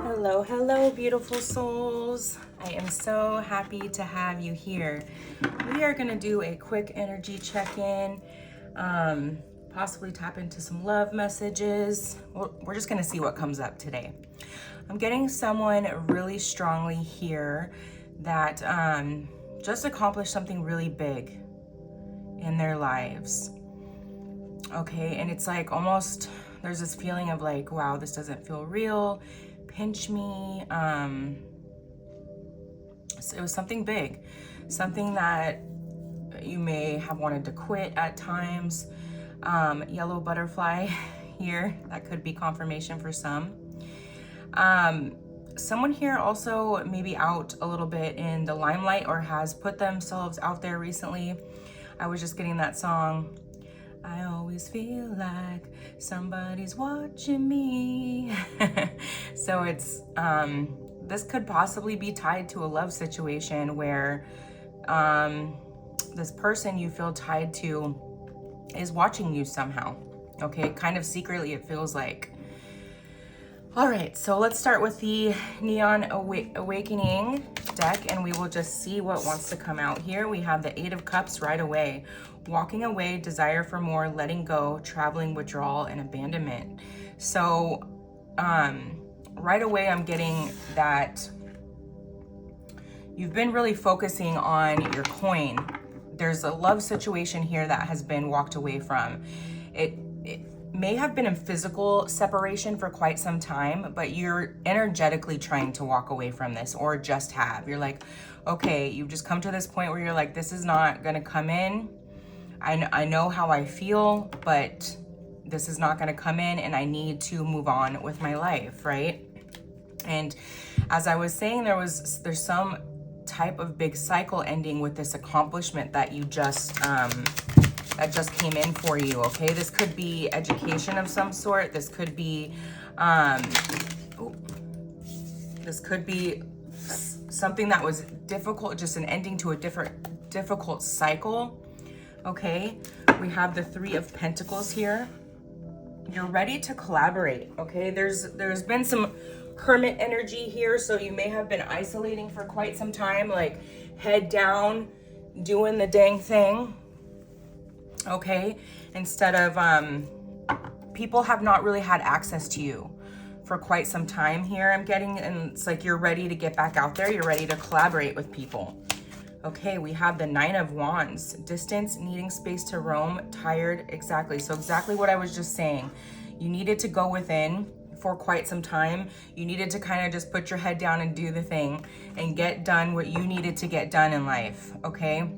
Hello, hello, beautiful souls. I am so happy to have you here. We are going to do a quick energy check-in, possibly tap into some love messages. We're just going to see what comes up today. I'm getting someone really strongly here that just accomplished something really big in their lives. Okay, and it's like almost there's this feeling of like, wow, this doesn't feel real. Pinch me. So it was something big, something that you may have wanted to quit at times. Yellow butterfly here, that could be confirmation for some. Someone here also maybe out a little bit in the limelight or has put themselves out there recently. I was just getting that song. I always feel like somebody's watching me. So it's, this could possibly be tied to a love situation where this person you feel tied to is watching you somehow. Okay, kind of secretly it feels like. All right, so let's start with the Neon Awakening deck and we will just see what wants to come out here. We have the Eight of Cups right away. Walking away, desire for more, letting go, traveling, withdrawal, and abandonment. So right away I'm getting that you've been really focusing on your coin. There's a love situation here that has been walked away from. It may have been a physical separation for quite some time, but you're energetically trying to walk away from this, or just have. You're like, okay, you've just come to this point where you're like, this is not gonna come in. I know how I feel, but this is not gonna come in and I need to move on with my life, right? And as I was saying, there's some type of big cycle ending with this accomplishment that you just, that just came in for you, okay? This could be education of some sort. This could be, something that was difficult, just an ending to a difficult cycle, okay? We have the Three of Pentacles here. You're ready to collaborate, okay? There's been some hermit energy here, so you may have been isolating for quite some time, like head down, doing the dang thing, okay? Instead of, people have not really had access to you for quite some time here, I'm getting, and it's like you're ready to get back out there, you're ready to collaborate with people. Okay, we have the Nine of Wands. Distance, needing space to roam, tired, exactly. So exactly what I was just saying. You needed to go within for quite some time. You needed to kind of just put your head down and do the thing and get done what you needed to get done in life, okay?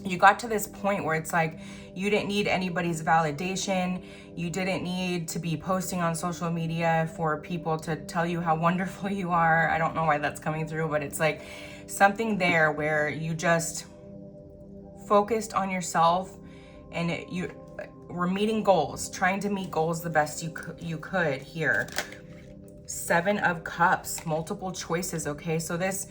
You got to this point where it's like you didn't need anybody's validation. You didn't need to be posting on social media for people to tell you how wonderful you are. I don't know why that's coming through, but it's like something there where you just focused on yourself and you were meeting goals, trying to meet goals the best you could here. Seven of Cups, multiple choices, okay? So this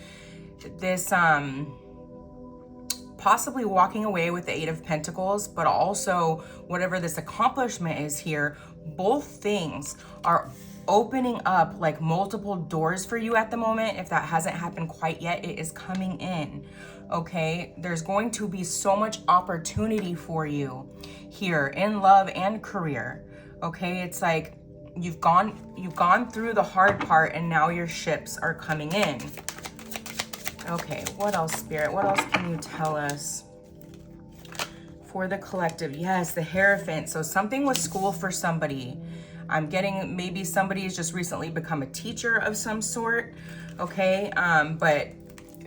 possibly walking away with the Eight of Pentacles, but also whatever this accomplishment is here, both things are opening up like multiple doors for you at the moment. If that hasn't happened quite yet, it is coming in, okay? There's going to be so much opportunity for you here in love and career, okay? It's like you've gone through the hard part and now your ships are coming in. Okay, what else, Spirit? What else can you tell us for the collective? Yes, the Hierophant. So something with school for somebody. I'm getting maybe somebody has just recently become a teacher of some sort, okay? But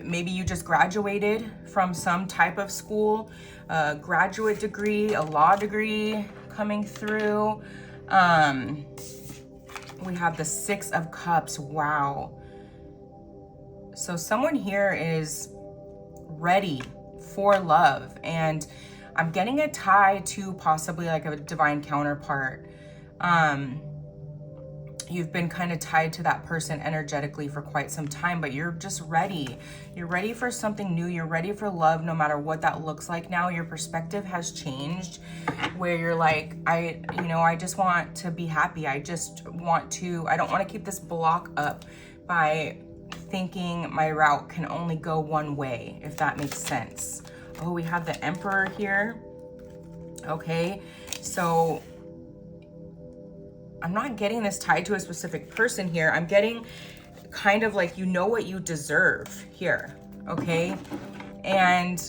maybe you just graduated from some type of school, a graduate degree, a law degree coming through. We have the Six of Cups. Wow. So someone here is ready for love, and I'm getting a tie to possibly like a divine counterpart. You've been kind of tied to that person energetically for quite some time, but you're just ready. You're ready for something new. You're ready for love, no matter what that looks like now. Your perspective has changed, where you're like, I just want to be happy. I don't want to keep this block up by thinking my route can only go one way, if that makes sense. Oh, we have the Emperor here. Okay, so I'm not getting this tied to a specific person here. I'm getting kind of like, you know what you deserve here, okay? And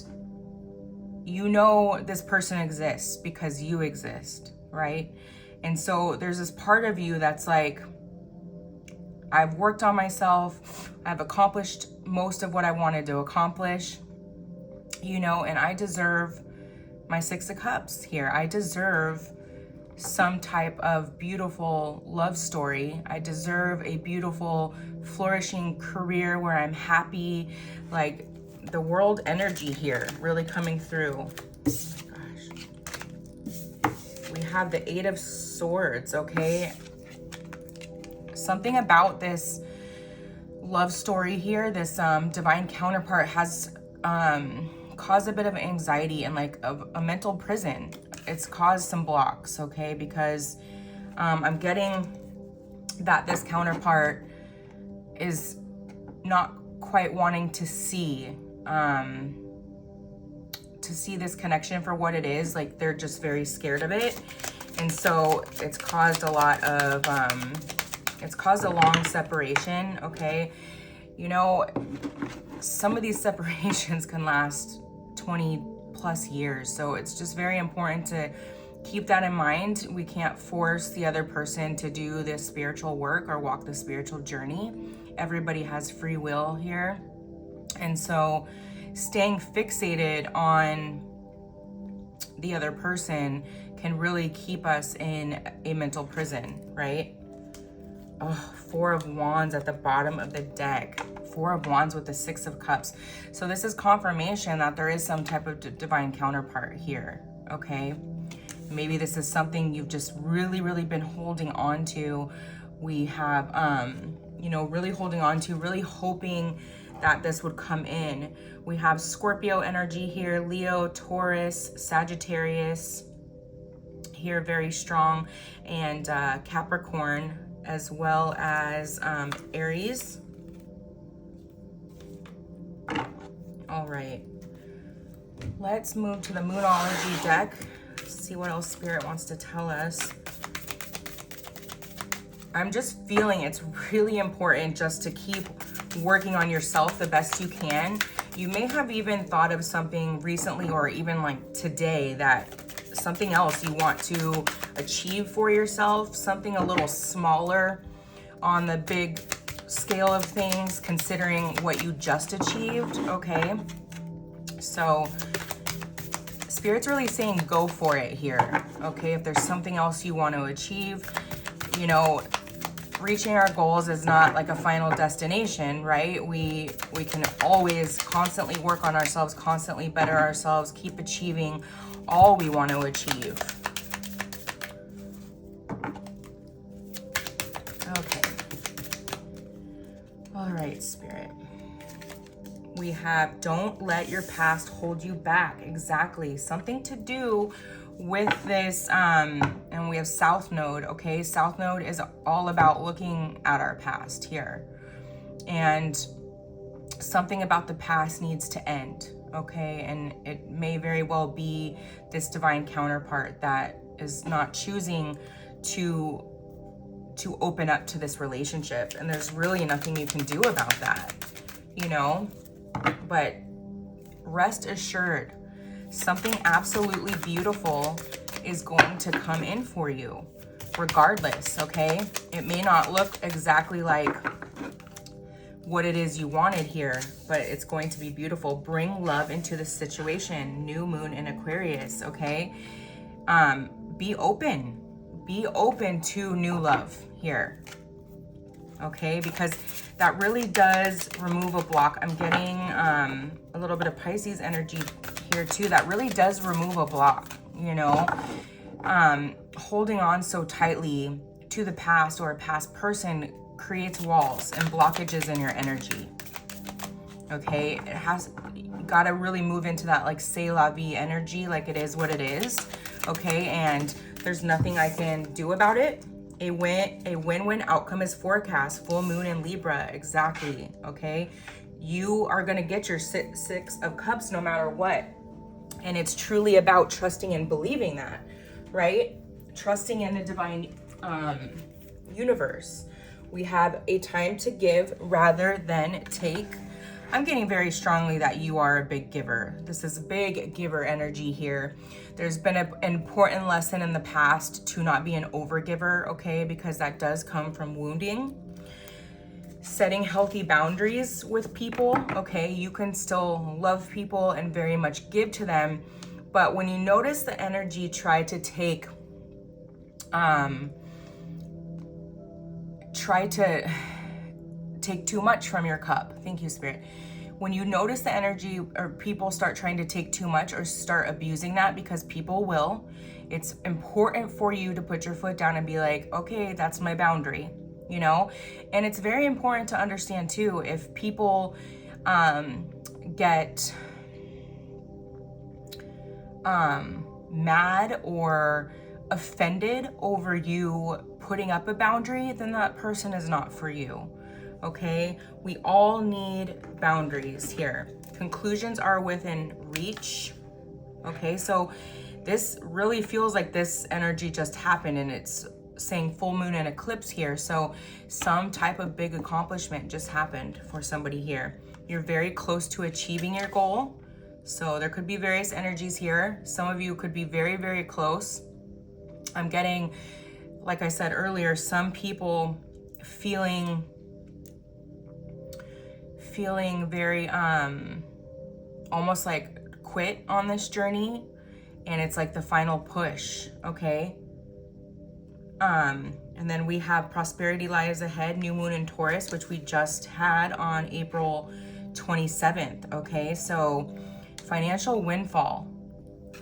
you know this person exists because you exist, right? And so there's this part of you that's like, I've worked on myself. I've accomplished most of what I wanted to accomplish, you know, and I deserve my Six of Cups here. I deserve some type of beautiful love story. I deserve a beautiful, flourishing career where I'm happy. Like the world energy here really coming through. Gosh. We have the Eight of Swords, okay? Something about this love story here, this divine counterpart has caused a bit of anxiety and like a mental prison. It's caused some blocks, okay? Because I'm getting that this counterpart is not quite wanting to see this connection for what it is. Like they're just very scared of it. And so it's caused a lot of, it's caused a long separation, okay? You know, some of these separations can last 20 plus years. So it's just very important to keep that in mind. We can't force the other person to do this spiritual work or walk the spiritual journey. Everybody has free will here. And so staying fixated on the other person can really keep us in a mental prison, right? Oh, Four of Wands at the bottom of the deck. Four of Wands with the Six of Cups. So this is confirmation that there is some type of divine counterpart here, okay? Maybe this is something you've just really, really been holding on to. We have, you know, really holding on to, really hoping that this would come in. We have Scorpio energy here, Leo, Taurus, Sagittarius here, very strong, and Capricorn, as well as Aries. All right, let's move to the Moonology deck. See what else Spirit wants to tell us. I'm just feeling it's really important just to keep working on yourself the best you can. You may have even thought of something recently or even like today, that something else you want to achieve for yourself, something a little smaller on the big scale of things, considering what you just achieved, okay? So Spirit's really saying go for it here, okay? If there's something else you want to achieve, you know, reaching our goals is not like a final destination, right? We can always constantly work on ourselves, constantly better ourselves, keep achieving all we want to achieve. Okay. All right, Spirit. We have don't let your past hold you back. Exactly. Something to do with this, and we have South Node, okay? South Node is all about looking at our past here. And something about the past needs to end, okay? And it may very well be this divine counterpart that is not choosing to open up to this relationship. And there's really nothing you can do about that, you know? But rest assured, something absolutely beautiful is going to come in for you regardless, okay? It may not look exactly like what it is you wanted here, but it's going to be beautiful. Bring love into the situation. New moon in Aquarius, okay? Be open to new love here, okay? Because that really does remove a block. I'm getting a little bit of Pisces energy here too. That really does remove a block, you know? holding on so tightly to the past or a past person creates walls and blockages in your energy. Okay, you gotta really move into that like c'est la vie energy, like it is what it is. Okay, and there's nothing I can do about it. A win-win outcome is forecast. Full moon in Libra, exactly. Okay, you are gonna get your six of cups no matter what. And it's truly about trusting and believing that, right? Trusting in the divine universe. We have a time to give rather than take. I'm getting very strongly that you are a big giver. This is big giver energy here. There's been an important lesson in the past to not be an overgiver, okay? Because that does come from wounding. Setting healthy boundaries with people, okay? You can still love people and very much give to them, but when you notice the energy try to take too much from your cup. Thank you, Spirit. When you notice the energy or people start trying to take too much or start abusing that, because people will, it's important for you to put your foot down and be like, okay, that's my boundary, you know? And it's very important to understand too, if people get mad or offended over you putting up a boundary, then that person is not for you. Okay, we all need boundaries here. Conclusions are within reach. Okay, so this really feels like this energy just happened, and it's saying full moon and eclipse here. So some type of big accomplishment just happened for somebody here. You're very close to achieving your goal. So there could be various energies here. Some of you could be very, very close. I'm getting, like I said earlier, some people feeling very almost like quit on this journey, and it's like the final push. Okay, and then we have prosperity lies ahead, new moon in Taurus, which we just had on April 27th. Okay, so financial windfall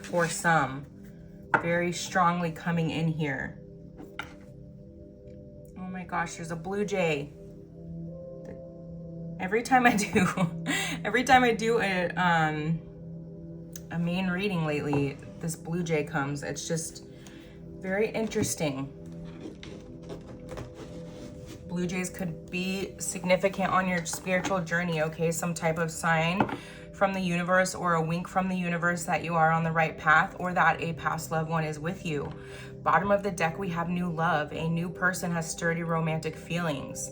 for some, very strongly coming in here. Oh my gosh, there's a blue jay. Every time I do a main reading lately, this blue jay comes. It's just very interesting. Blue jays could be significant on your spiritual journey, okay? Some type of sign from the universe or a wink from the universe that you are on the right path, or that a past loved one is with you. Bottom of the deck, we have new love. A new person has sturdy romantic feelings.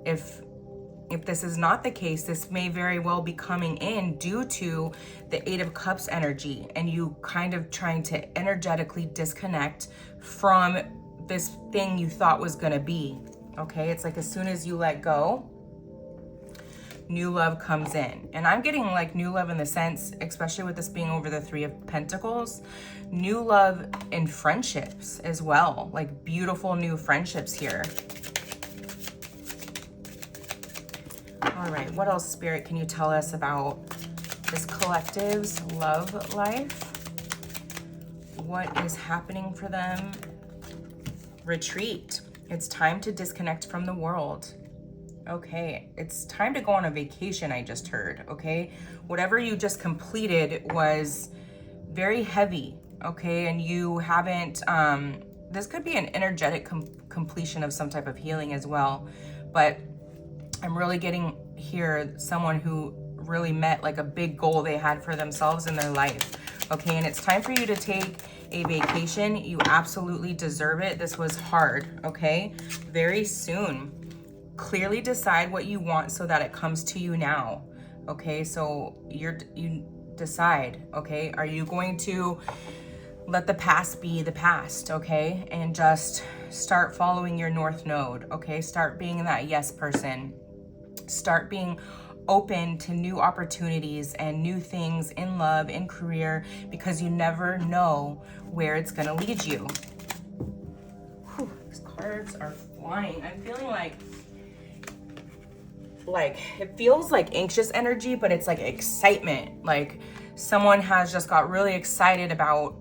If this is not the case, this may very well be coming in due to the Eight of Cups energy and you kind of trying to energetically disconnect from this thing you thought was gonna be, okay? It's like as soon as you let go, new love comes in. And I'm getting like new love in the sense, especially with this being over the Three of Pentacles, new love in friendships as well, like beautiful new friendships here. All right, what else, Spirit, can you tell us about this collective's love life? What is happening for them? Retreat. It's time to disconnect from the world. Okay, it's time to go on a vacation, I just heard, okay? Whatever you just completed was very heavy, okay? And you haven't, this could be an energetic completion of some type of healing as well, but I'm really getting here someone who really met like a big goal they had for themselves in their life. Okay, and it's time for you to take a vacation. You absolutely deserve it. This was hard, okay? Very soon. Clearly decide what you want so that it comes to you now. Okay, so you decide, okay? Are you going to let the past be the past, okay? And just start following your North Node, okay? Start being that yes person. Start being open to new opportunities and new things in love, in career, because you never know where it's gonna lead you. Whew, these cards are flying. I'm feeling like it feels like anxious energy, but it's like excitement. Like someone has just got really excited about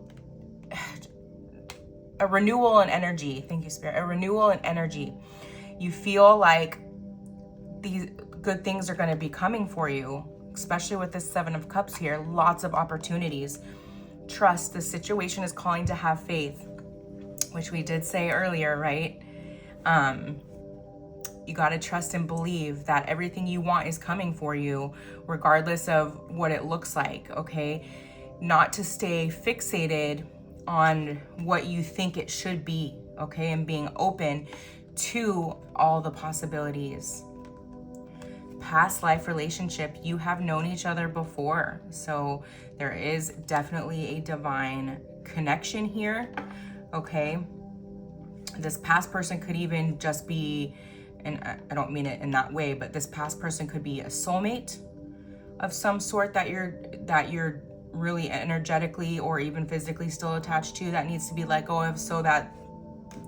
a renewal in energy. Thank you, Spirit. A renewal in energy. You feel like these good things are going to be coming for you, especially with this Seven of Cups here. Lots of opportunities. Trust. The situation is calling to have faith, which we did say earlier, right? You got to trust and believe that everything you want is coming for you, regardless of what it looks like, okay? Not to stay fixated on what you think it should be, okay? And being open to all the possibilities. Past life relationship, you have known each other before. So there is definitely a divine connection here, okay? This past person could even just be, and I don't mean it in that way, but this past person could be a soulmate of some sort that you're really energetically or even physically still attached to, that needs to be let go of so that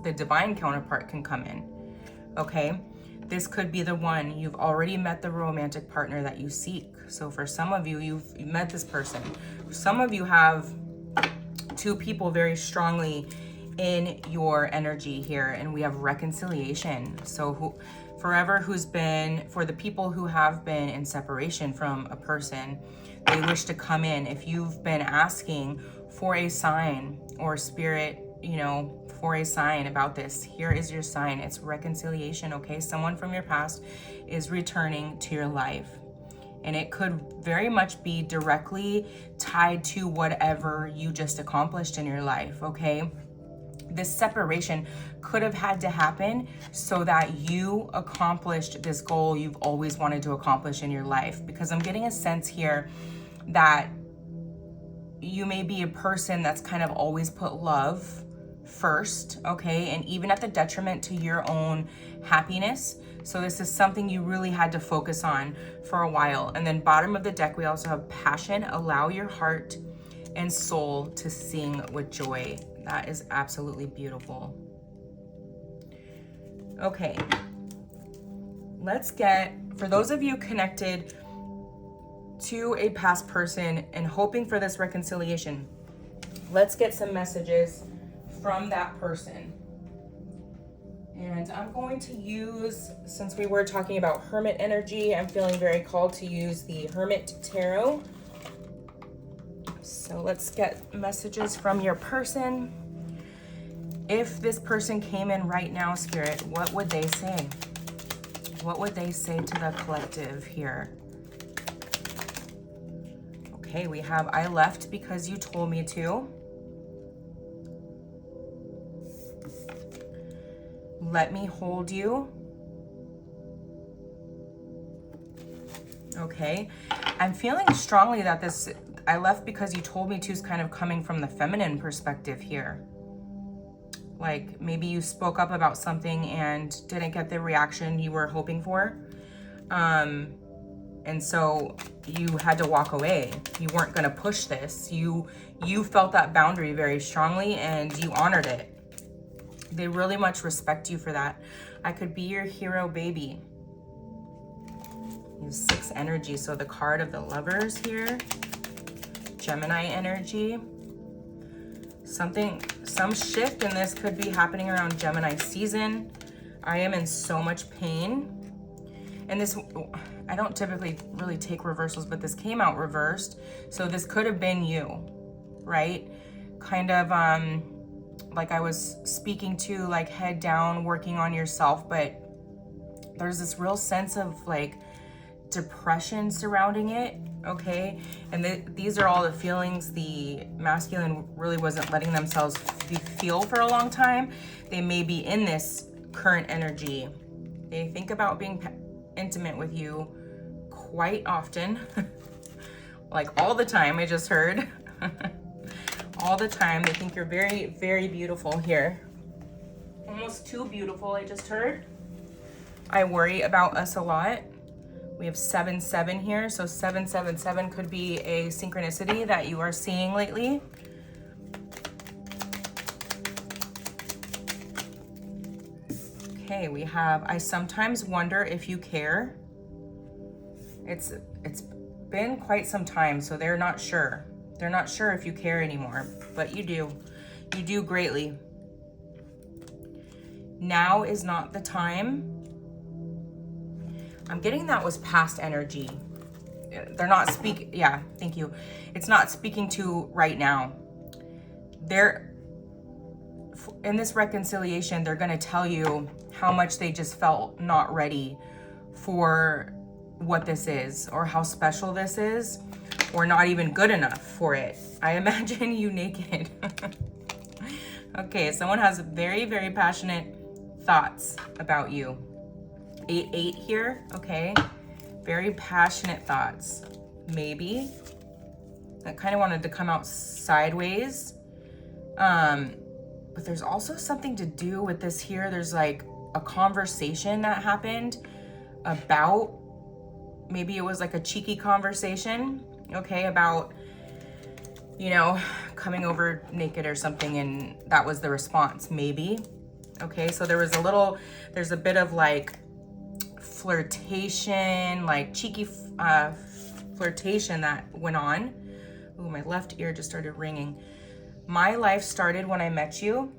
the divine counterpart can come in, okay? This could be the one. You've already met the romantic partner that you seek. So for some of you, you've met this person. Some of you have two people very strongly in your energy here, and we have reconciliation. So for the people who have been in separation from a person, they wish to come in. If you've been asking for a sign or spirit, for a sign about this, here is your sign. It's reconciliation, okay? Someone from your past is returning to your life. And it could very much be directly tied to whatever you just accomplished in your life, okay? This separation could have had to happen so that you accomplished this goal you've always wanted to accomplish in your life. Because I'm getting a sense here that you may be a person that's kind of always put love first, okay? And even at the detriment to your own happiness. So this is something you really had to focus on for a while. And then bottom of the deck, we also have passion. Allow your heart and soul to sing with joy. That is absolutely beautiful. Okay. Let's get, for those of you connected to a past person and hoping for this reconciliation, let's get some messages from that person. And I'm going to use, since we were talking about Hermit energy, I'm feeling very called to use the Hermit Tarot. So let's get messages from your person. If this person came in right now, Spirit, what would they say? What would they say to the collective here? Okay, we have, I left because you told me to. Let me hold you. Okay, I'm feeling strongly that this, I left because you told me to, is kind of coming from the feminine perspective here. Like maybe you spoke up about something and didn't get the reaction you were hoping for. And so you had to walk away. You weren't gonna push this. You felt that boundary very strongly and you honored it. They really much respect you for that. I could be your hero, baby. Use 6 energy. So the card of the Lovers here. Gemini energy. Some shift in this could be happening around Gemini season. I am in so much pain. And this, I don't typically really take reversals, but this came out reversed. So this could have been you, right? Kind of, like I was speaking to, like head down, working on yourself, but there's this real sense of like depression surrounding it, okay? And these are all the feelings the masculine really wasn't letting themselves feel for a long time. They may be in this current energy. They think about being intimate with you quite often, like all the time, I just heard. All the time. They think you're very, very beautiful here. Almost too beautiful, I just heard. I worry about us a lot. We have 7-7 here. So 777 could be a synchronicity that you are seeing lately. Okay, we have, I sometimes wonder if you care. It's been quite some time, so they're not sure. They're not sure if you care anymore, but you do. You do greatly. Now is not the time. I'm getting that was past energy. They're not speaking, yeah, thank you. It's not speaking to right now. They're, in this reconciliation, they're gonna tell you how much they just felt not ready for what this is, or how special this is, or not even good enough for it. I imagine you naked. Okay, someone has very, very passionate thoughts about you. 8-8 here, okay? Very passionate thoughts. Maybe. That kind of wanted to come out sideways. But there's also something to do with this here. There's like a conversation that happened about, maybe it was like a cheeky conversation, okay, about, you know, coming over naked or something, and that was the response, maybe. Okay, so there's a bit of like flirtation, like cheeky flirtation that went on. Ooh, my left ear just started ringing. My life started when I met you.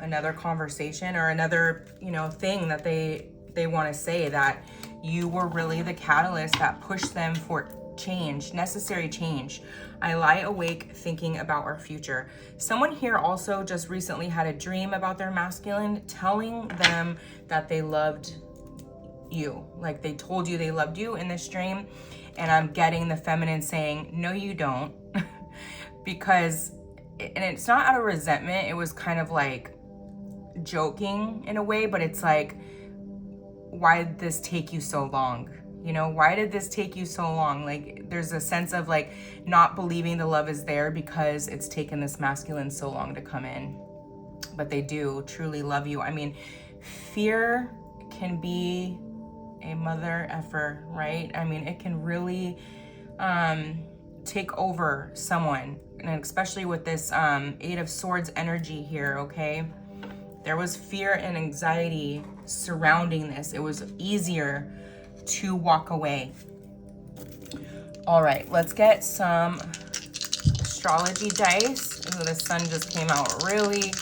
Another conversation or another, you know, thing that they want to say, that you were really the catalyst that pushed them for change, necessary change. I lie awake thinking about our future. Someone here also just recently had a dream about their masculine telling them that they loved you. Like they told you they loved you in this dream. And I'm getting the feminine saying, no, you don't. Because, and it's not out of resentment. It was kind of like joking in a way, but it's like, why did this take you so long? You know, why did this take you so long? Like there's a sense of like not believing the love is there because it's taken this masculine so long to come in. But they do truly love you. I mean, fear can be a mother effer, right? I mean, it can really take over someone, and especially with this 8 of Swords energy here, okay? There was fear and anxiety surrounding this. It was easier to walk away. All right, let's get some astrology dice. Ooh, the sun just came out really,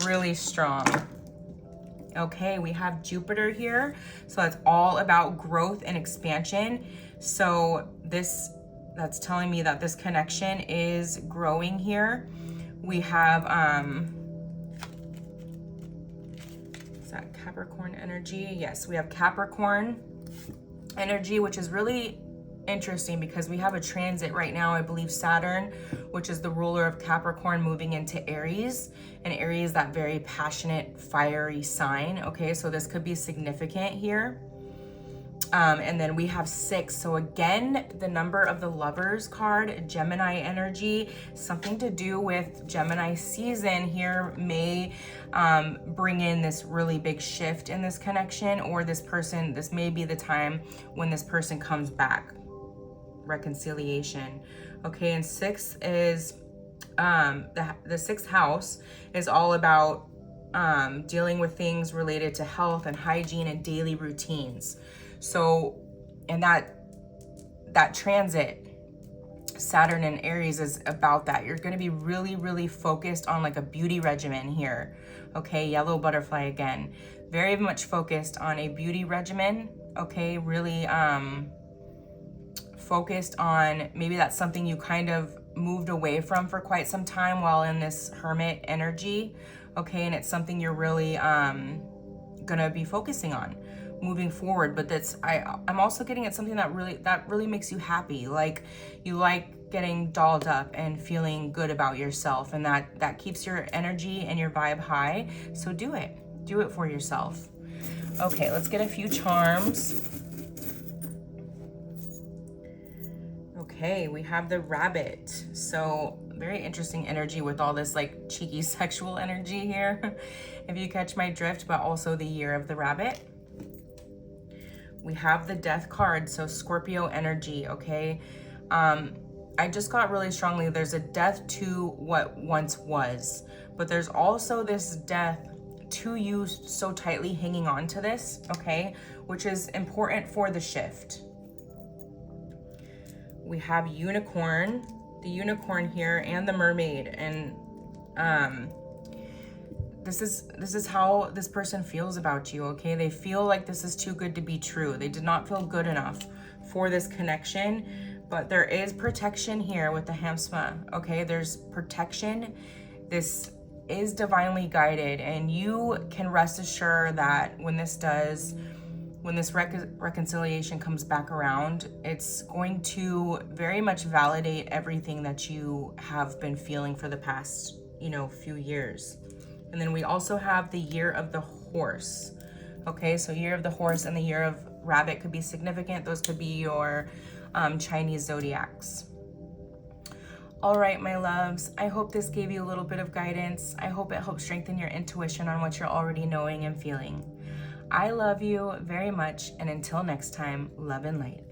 really strong. Okay, we have Jupiter here. So that's all about growth and expansion. So that's telling me that this connection is growing here. We have, is that Capricorn energy? Yes, we have Capricorn energy, which is really interesting because we have a transit right now, I believe Saturn, which is the ruler of Capricorn, moving into Aries, and Aries, that very passionate, fiery sign. Okay, so this could be significant here. And then we have 6. So again, the number of the Lovers card, Gemini energy, something to do with Gemini season here may bring in this really big shift in this connection, or this may be the time when this person comes back. Reconciliation. Okay, and 6 is the 6th house is all about dealing with things related to health and hygiene and daily routines. So, and that transit, Saturn and Aries, is about that. You're going to be really, really focused on like a beauty regimen here. Okay, yellow butterfly again. Very much focused on a beauty regimen. Okay, really focused on, maybe that's something you kind of moved away from for quite some time while in this hermit energy. Okay, and it's something you're really gonna be focusing on moving forward. But that's, I'm also getting at something that really makes you happy. Like you like getting dolled up and feeling good about yourself, and that keeps your energy and your vibe high. So do it for yourself. Okay, let's get a few charms. Okay, we have the Rabbit. So very interesting energy with all this like cheeky sexual energy here, if you catch my drift, but also the Year of the Rabbit. We have the Death card, so Scorpio energy, okay? I just got really strongly, there's a death to what once was, but there's also this death to you so tightly hanging on to this, okay? Which is important for the shift. We have Unicorn, the Unicorn here, and the Mermaid, and this is how this person feels about you, okay? They feel like this is too good to be true. They did not feel good enough for this connection, but there is protection here with the Hamsma, okay? There's protection. This is divinely guided, and you can rest assured that when this reconciliation comes back around, it's going to very much validate everything that you have been feeling for the past, few years. And then we also have the year of the horse. Okay, so year of the horse and the year of rabbit could be significant. Those could be your Chinese zodiacs. All right, my loves, I hope this gave you a little bit of guidance. I hope it helped strengthen your intuition on what you're already knowing and feeling. I love you very much, and until next time, love and light.